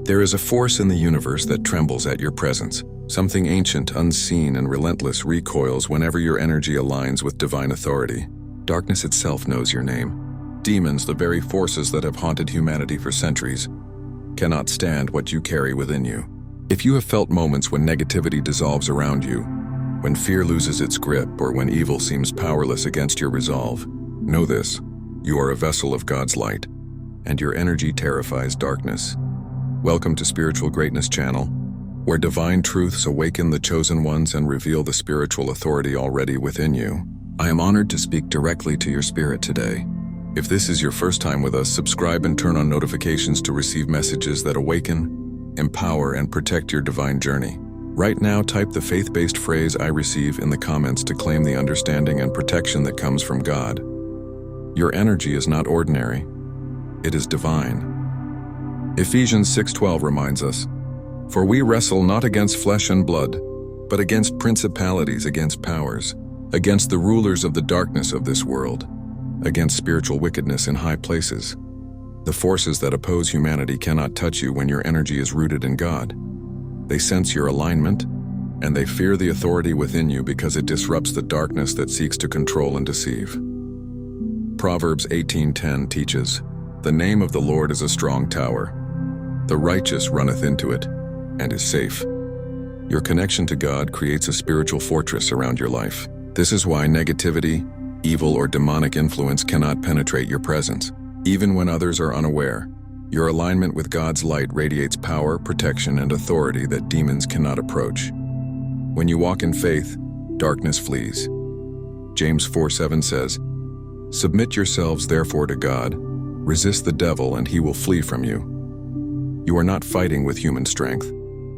There is a force in the universe that trembles at your presence. Something ancient, unseen, and relentless recoils whenever your energy aligns with divine authority. Darkness itself knows your name. Demons, the very forces that have haunted humanity for centuries, cannot stand what you carry within you. If you have felt moments when negativity dissolves around you, when fear loses its grip, or when evil seems powerless against your resolve, know this: you are a vessel of God's light, and your energy terrifies darkness. Welcome to Spiritual Greatness Channel, where divine truths awaken the chosen ones and reveal the spiritual authority already within you. I am honored to speak directly to your spirit today. If this is your first time with us, subscribe and turn on notifications to receive messages that awaken, empower, and protect your divine journey. Right now, type the faith-based phrase "I receive" in the comments to claim the understanding and protection that comes from God. Your energy is not ordinary. It is divine. Ephesians 6:12 reminds us, "For we wrestle not against flesh and blood, but against principalities, against powers, against the rulers of the darkness of this world, against spiritual wickedness in high places." The forces that oppose humanity cannot touch you when your energy is rooted in God. They sense your alignment, and they fear the authority within you because it disrupts the darkness that seeks to control and deceive. Proverbs 18:10 teaches, "The name of the Lord is a strong tower. The righteous runneth into it, and is safe." Your connection to God creates a spiritual fortress around your life. This is why negativity, evil, or demonic influence cannot penetrate your presence. Even when others are unaware, your alignment with God's light radiates power, protection, and authority that demons cannot approach. When you walk in faith, darkness flees. James 4:7 says, "Submit yourselves therefore to God, resist the devil, and he will flee from you." You are not fighting with human strength.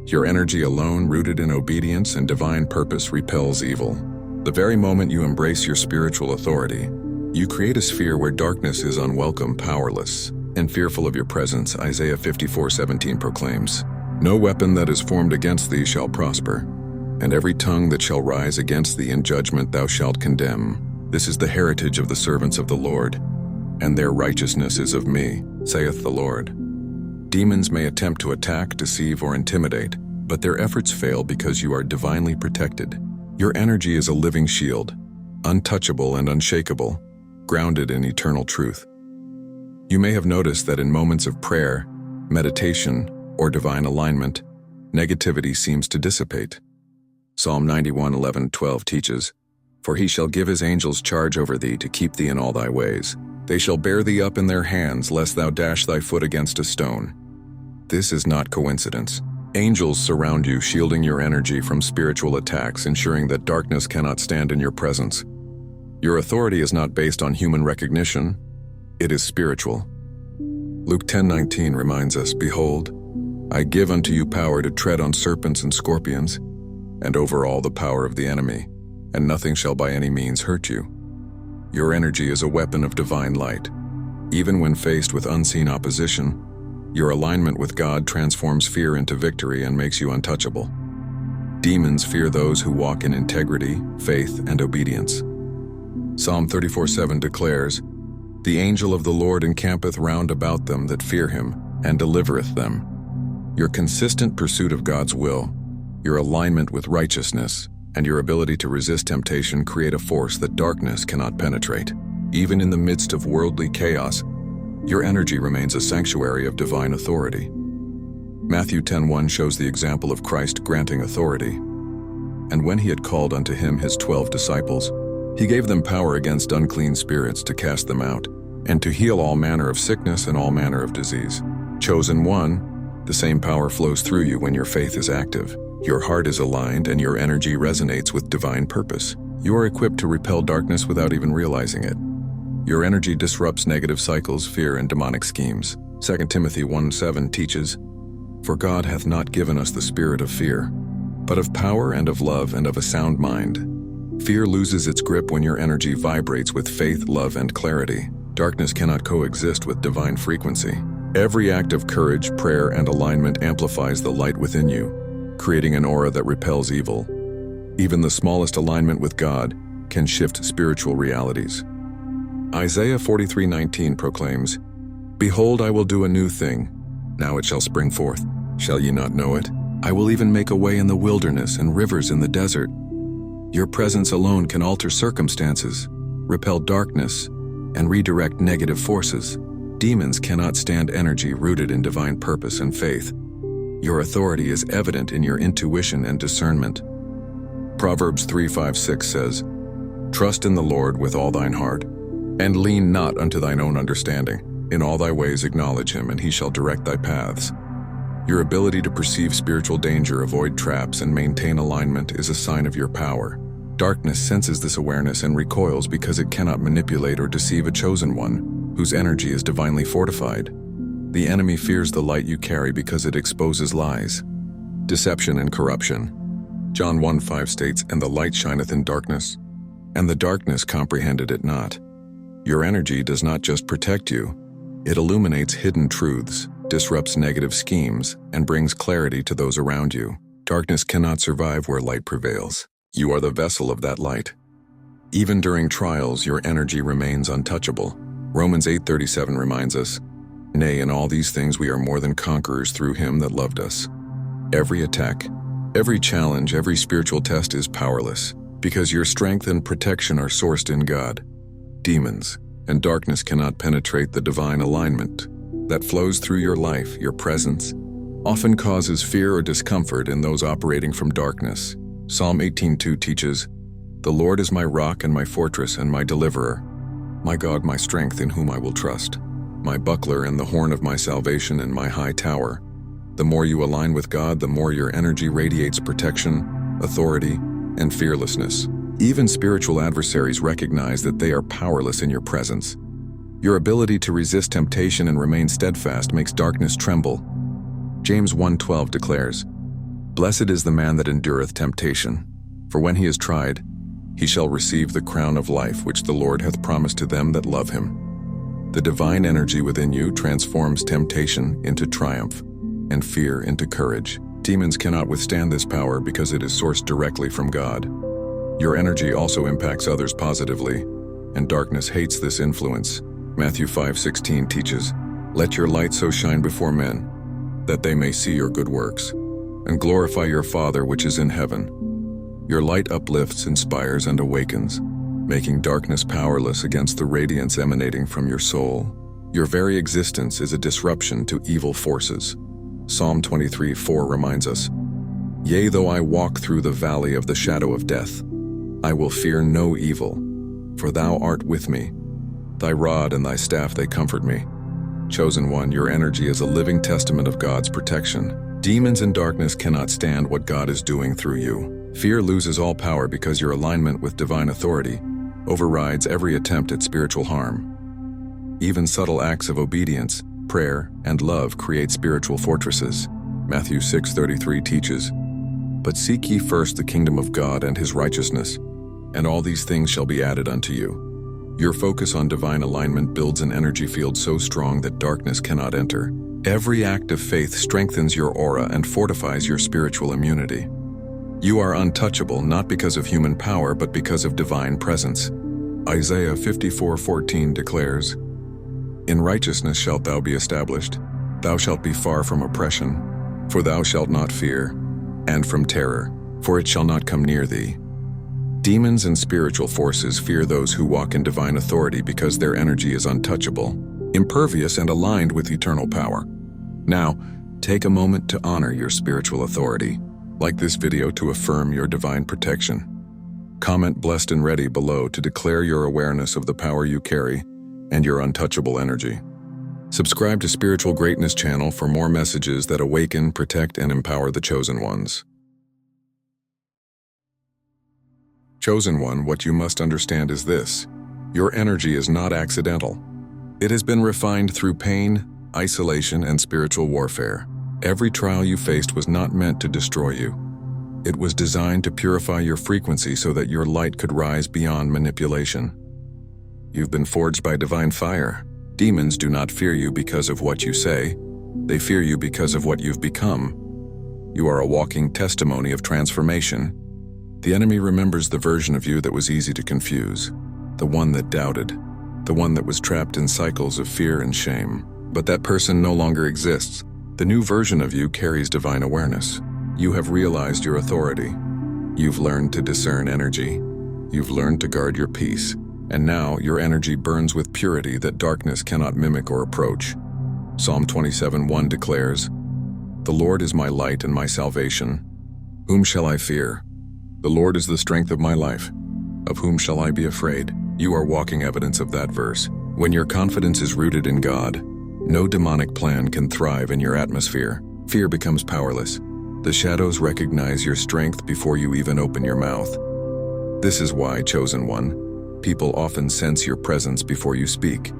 Your energy alone, rooted in obedience and divine purpose, repels evil. The very moment you embrace your spiritual authority, you create a sphere where darkness is unwelcome, powerless, and fearful of your presence. Isaiah 54:17 proclaims, "No weapon that is formed against thee shall prosper, and every tongue that shall rise against thee in judgment thou shalt condemn. This is the heritage of the servants of the Lord, and their righteousness is of me, saith the Lord." Demons may attempt to attack, deceive, or intimidate, but their efforts fail because you are divinely protected. Your energy is a living shield, untouchable and unshakable, grounded in eternal truth. You may have noticed that in moments of prayer, meditation, or divine alignment, negativity seems to dissipate. Psalm 91:11-12 teaches, "For he shall give his angels charge over thee to keep thee in all thy ways. They shall bear thee up in their hands, lest thou dash thy foot against a stone." This is not coincidence. Angels surround you, shielding your energy from spiritual attacks, ensuring that darkness cannot stand in your presence. Your authority is not based on human recognition. It is spiritual. Luke 10:19 reminds us, "Behold, I give unto you power to tread on serpents and scorpions, and over all the power of the enemy, and nothing shall by any means hurt you." Your energy is a weapon of divine light. Even when faced with unseen opposition, your alignment with God transforms fear into victory and makes you untouchable. Demons fear those who walk in integrity, faith, and obedience. Psalm 34:7 declares, "The angel of the Lord encampeth round about them that fear him, and delivereth them." Your consistent pursuit of God's will, your alignment with righteousness, and your ability to resist temptation create a force that darkness cannot penetrate. Even in the midst of worldly chaos, your energy remains a sanctuary of divine authority. Matthew 10:1 shows the example of Christ granting authority. "And when he had called unto him his 12 disciples, he gave them power against unclean spirits to cast them out, and to heal all manner of sickness and all manner of disease." Chosen one, the same power flows through you when your faith is active. Your heart is aligned and your energy resonates with divine purpose. You are equipped to repel darkness without even realizing it. Your energy disrupts negative cycles, fear, and demonic schemes. 2 Timothy 1:7 teaches, "For God hath not given us the spirit of fear, but of power and of love and of a sound mind." Fear loses its grip when your energy vibrates with faith, love, and clarity. Darkness cannot coexist with divine frequency. Every act of courage, prayer, and alignment amplifies the light within you, creating an aura that repels evil. Even the smallest alignment with God can shift spiritual realities. Isaiah 43:19 proclaims, "Behold, I will do a new thing. Now it shall spring forth. Shall ye not know it? I will even make a way in the wilderness and rivers in the desert. Your presence alone can alter circumstances, repel darkness, and redirect negative forces. Demons cannot stand energy rooted in divine purpose and faith. Your authority is evident in your intuition and discernment. Proverbs 3:5-6 says, "Trust in the Lord with all thine heart, and lean not unto thine own understanding. In all thy ways acknowledge him, and he shall direct thy paths." Your ability to perceive spiritual danger, avoid traps, and maintain alignment is a sign of your power. Darkness senses this awareness and recoils because it cannot manipulate or deceive a chosen one, whose energy is divinely fortified. The enemy fears the light you carry because it exposes lies, deception, and corruption. John 1:5 states, "And the light shineth in darkness, and the darkness comprehended it not." Your energy does not just protect you, it illuminates hidden truths, disrupts negative schemes, and brings clarity to those around you. Darkness cannot survive where light prevails. You are the vessel of that light. Even during trials, your energy remains untouchable. Romans 8:37 reminds us, "Nay, in all these things we are more than conquerors through him that loved us." Every attack, every challenge, every spiritual test is powerless, because your strength and protection are sourced in God. Demons and darkness cannot penetrate the divine alignment that flows through your life. Your presence often causes fear or discomfort in those operating from darkness. Psalm 18:2 teaches, "The Lord is my rock and my fortress and my deliverer, my God, my strength, in whom I will trust, my buckler and the horn of my salvation and my high tower." The more you align with God, the more your energy radiates protection, authority, and fearlessness. Even spiritual adversaries recognize that they are powerless in your presence. Your ability to resist temptation and remain steadfast makes darkness tremble. James 1:12 declares, "Blessed is the man that endureth temptation, for when he is tried, he shall receive the crown of life which the Lord hath promised to them that love him." The divine energy within you transforms temptation into triumph and fear into courage. Demons cannot withstand this power because it is sourced directly from God. Your energy also impacts others positively, and darkness hates this influence. Matthew 5:16 teaches, "Let your light so shine before men, that they may see your good works, and glorify your Father which is in heaven." Your light uplifts, inspires, and awakens, making darkness powerless against the radiance emanating from your soul. Your very existence is a disruption to evil forces. Psalm 23:4 reminds us, "Yea, though I walk through the valley of the shadow of death, I will fear no evil, for thou art with me. Thy rod and thy staff, they comfort me." Chosen one, your energy is a living testament of God's protection. Demons and darkness cannot stand what God is doing through you. Fear loses all power because your alignment with divine authority overrides every attempt at spiritual harm. Even subtle acts of obedience, prayer, and love create spiritual fortresses. Matthew 6:33 teaches, "But seek ye first the kingdom of God and his righteousness, and all these things shall be added unto you." Your focus on divine alignment builds an energy field so strong that darkness cannot enter. Every act of faith strengthens your aura and fortifies your spiritual immunity. You are untouchable not because of human power but because of divine presence. Isaiah 54:14 declares, "In righteousness shalt thou be established. Thou shalt be far from oppression, for thou shalt not fear, and from terror, for it shall not come near thee." Demons and spiritual forces fear those who walk in divine authority because their energy is untouchable, impervious, and aligned with eternal power. Now, take a moment to honor your spiritual authority. Like this video to affirm your divine protection. Comment "blessed and ready" below to declare your awareness of the power you carry and your untouchable energy. Subscribe to Spiritual Greatness channel for more messages that awaken, protect, and empower the chosen ones. Chosen one, what you must understand is this: your energy is not accidental. It has been refined through pain, isolation, and spiritual warfare. Every trial you faced was not meant to destroy you. It was designed to purify your frequency so that your light could rise beyond manipulation. You've been forged by divine fire. Demons do not fear you because of what you say. They fear you because of what you've become. You are a walking testimony of transformation. The enemy remembers the version of you that was easy to confuse, the one that doubted, the one that was trapped in cycles of fear and shame. But that person no longer exists. The new version of you carries divine awareness. You have realized your authority. You've learned to discern energy. You've learned to guard your peace. And now your energy burns with purity that darkness cannot mimic or approach. Psalm 27:1 declares, "The Lord is my light and my salvation. Whom shall I fear? The Lord is the strength of my life. Of whom shall I be afraid?" You are walking evidence of that verse. When your confidence is rooted in God, no demonic plan can thrive in your atmosphere. Fear becomes powerless. The shadows recognize your strength before you even open your mouth. This is why, chosen one, people often sense your presence before you speak.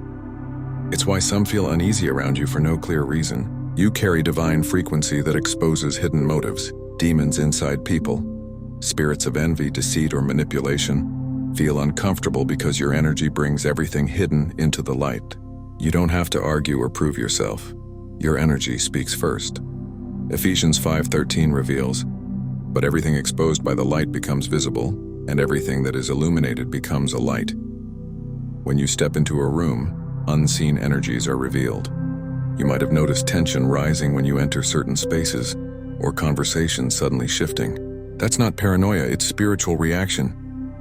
It's why some feel uneasy around you for no clear reason. You carry divine frequency that exposes hidden motives, demons inside people. Spirits of envy, deceit, or manipulation feel uncomfortable because your energy brings everything hidden into the light. You don't have to argue or prove yourself. Your energy speaks first. Ephesians 5:13 reveals, "But everything exposed by the light becomes visible, and everything that is illuminated becomes a light." When you step into a room, unseen energies are revealed. You might have noticed tension rising when you enter certain spaces, or conversations suddenly shifting. That's not paranoia, it's spiritual reaction.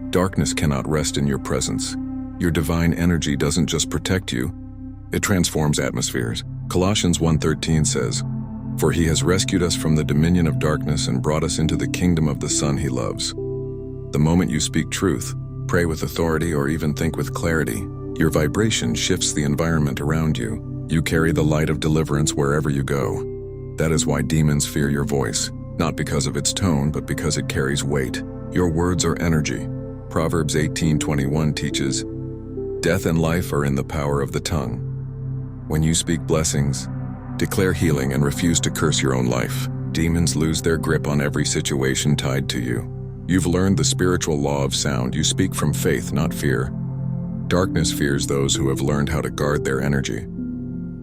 Darkness cannot rest in your presence. Your divine energy doesn't just protect you, it transforms atmospheres. Colossians 1:13 says, "For he has rescued us from the dominion of darkness and brought us into the kingdom of the Son he loves." The moment you speak truth, pray with authority, or even think with clarity, your vibration shifts the environment around you. You carry the light of deliverance wherever you go. That is why demons fear your voice, not because of its tone, but because it carries weight. Your words are energy. Proverbs 18:21 teaches, "Death and life are in the power of the tongue." When you speak blessings, declare healing, and refuse to curse your own life, demons lose their grip on every situation tied to you. You've learned the spiritual law of sound. You speak from faith, not fear. Darkness fears those who have learned how to guard their energy.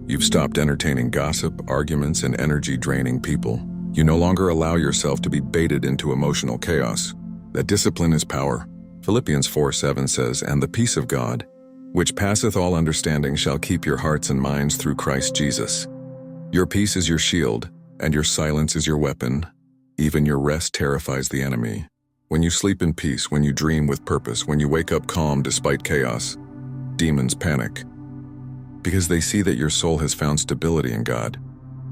You've stopped entertaining gossip, arguments, and energy-draining people. You no longer allow yourself to be baited into emotional chaos. That discipline is power. Philippians 4:7 says, "And the peace of God, which passeth all understanding, shall keep your hearts and minds through Christ Jesus." Your peace is your shield, and your silence is your weapon. Even your rest terrifies the enemy. When you sleep in peace, when you dream with purpose, when you wake up calm despite chaos, demons panic. Because they see that your soul has found stability in God.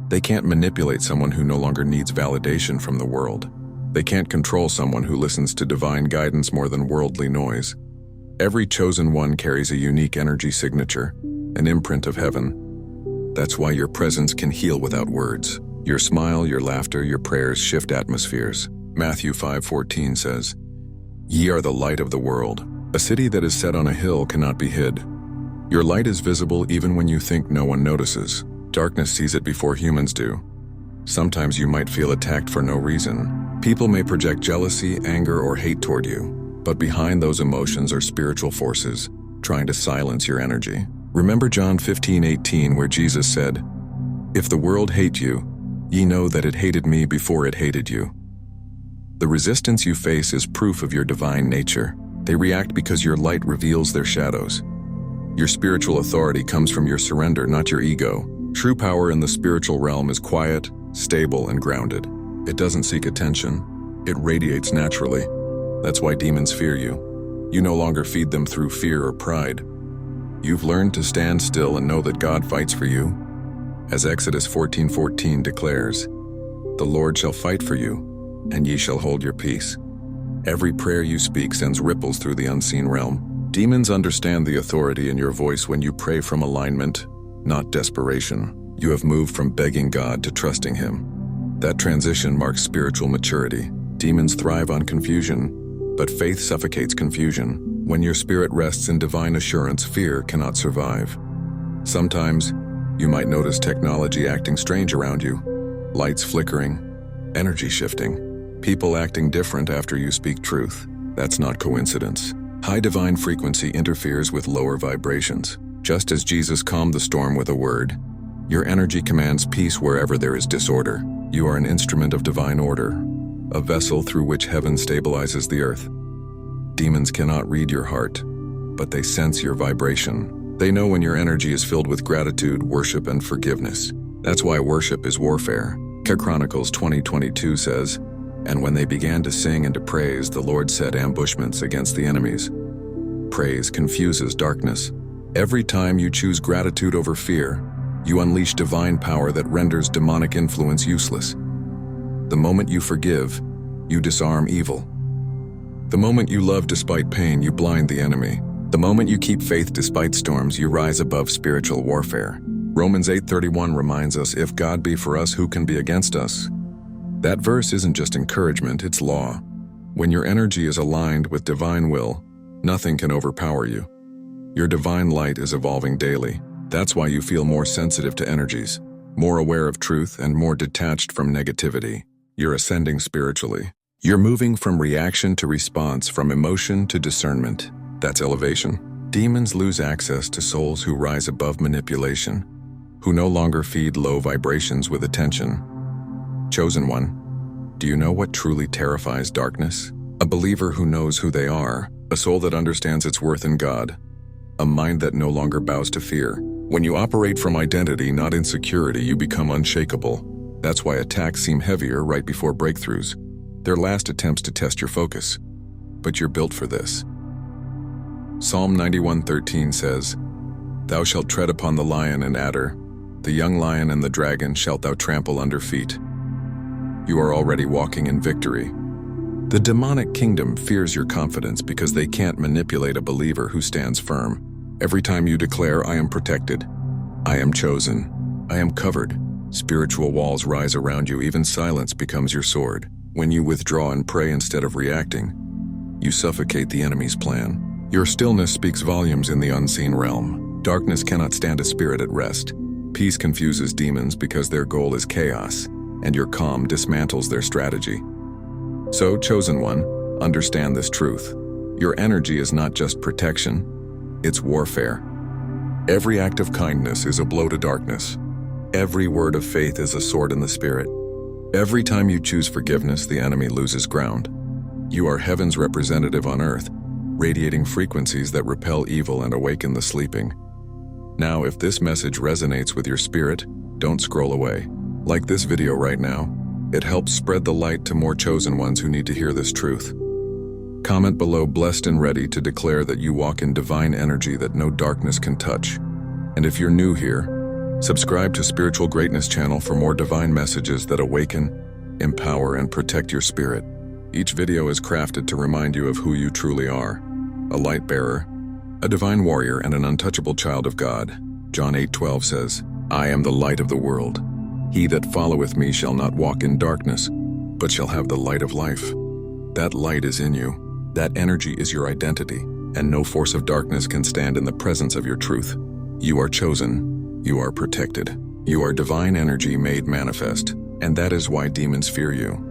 They can't manipulate someone who no longer needs validation from the world. They can't control someone who listens to divine guidance more than worldly noise. Every chosen one carries a unique energy signature, an imprint of heaven. That's why your presence can heal without words. Your smile, your laughter, your prayers shift atmospheres. Matthew 5:14 says, "Ye are the light of the world. A city that is set on a hill cannot be hid." Your light is visible even when you think no one notices. Darkness sees it before humans do. Sometimes you might feel attacked for no reason. People may project jealousy, anger, or hate toward you. But behind those emotions are spiritual forces trying to silence your energy. Remember John 15:18, where Jesus said, "If the world hate you, ye know that it hated me before it hated you." The resistance you face is proof of your divine nature. They react because your light reveals their shadows. Your spiritual authority comes from your surrender, not your ego. True power in the spiritual realm is quiet, stable, and grounded. It doesn't seek attention. It radiates naturally. That's why demons fear you. You no longer feed them through fear or pride. You've learned to stand still and know that God fights for you. As Exodus 14:14 declares, "The Lord shall fight for you, and ye shall hold your peace." Every prayer you speak sends ripples through the unseen realm. Demons understand the authority in your voice when you pray from alignment, not desperation. You have moved from begging God to trusting Him. That transition marks spiritual maturity. Demons thrive on confusion, but faith suffocates confusion. When your spirit rests in divine assurance, fear cannot survive. Sometimes, you might notice technology acting strange around you. Lights flickering, energy shifting, people acting different after you speak truth. That's not coincidence. High divine frequency interferes with lower vibrations. Just as Jesus calmed the storm with a word, your energy commands peace wherever there is disorder. You are an instrument of divine order, a vessel through which heaven stabilizes the earth. Demons cannot read your heart, but they sense your vibration. They know when your energy is filled with gratitude, worship, and forgiveness. That's why worship is warfare. Chronicles 20:22 says, "And when they began to sing and to praise, the Lord set ambushments against the enemies." Praise confuses darkness. Every time you choose gratitude over fear, you unleash divine power that renders demonic influence useless. The moment you forgive, you disarm evil. The moment you love despite pain, you blind the enemy. The moment you keep faith despite storms, you rise above spiritual warfare. Romans 8:31 reminds us, "If God be for us, who can be against us?" That verse isn't just encouragement, it's law. When your energy is aligned with divine will, nothing can overpower you. Your divine light is evolving daily. That's why you feel more sensitive to energies, more aware of truth, and more detached from negativity. You're ascending spiritually. You're moving from reaction to response, from emotion to discernment. That's elevation. Demons lose access to souls who rise above manipulation, who no longer feed low vibrations with attention. Chosen one, do you know what truly terrifies darkness? A believer who knows who they are, a soul that understands its worth in God, a mind that no longer bows to fear. When you operate from identity, not insecurity, you become unshakable. That's why attacks seem heavier right before breakthroughs. They're last attempts to test your focus. But you're built for this. Psalm 91:13 says, "Thou shalt tread upon the lion and adder, the young lion and the dragon shalt thou trample under feet." You are already walking in victory. The demonic kingdom fears your confidence because they can't manipulate a believer who stands firm. Every time you declare, "I am protected, I am chosen, I am covered," spiritual walls rise around you. Even silence becomes your sword. When you withdraw and pray instead of reacting, you suffocate the enemy's plan. Your stillness speaks volumes in the unseen realm. Darkness cannot stand a spirit at rest. Peace confuses demons because their goal is chaos, and your calm dismantles their strategy. So, chosen one, understand this truth. Your energy is not just protection, it's warfare. Every act of kindness is a blow to darkness. Every word of faith is a sword in the spirit. Every time you choose forgiveness, the enemy loses ground. You are heaven's representative on earth, radiating frequencies that repel evil and awaken the sleeping. Now, if this message resonates with your spirit, don't scroll away. Like this video right now. It helps spread the light to more chosen ones who need to hear this truth. Comment below, blessed and ready to declare that you walk in divine energy that no darkness can touch. And if you're new here, subscribe to Spiritual Greatness channel for more divine messages that awaken, empower, and protect your spirit. Each video is crafted to remind you of who you truly are: a light bearer, a divine warrior, and an untouchable child of God. John 8:12 says, "I am the light of the world. He that followeth me shall not walk in darkness, but shall have the light of life." That light is in you. That energy is your identity, and no force of darkness can stand in the presence of your truth. You are chosen. You are protected. You are divine energy made manifest, and that is why demons fear you.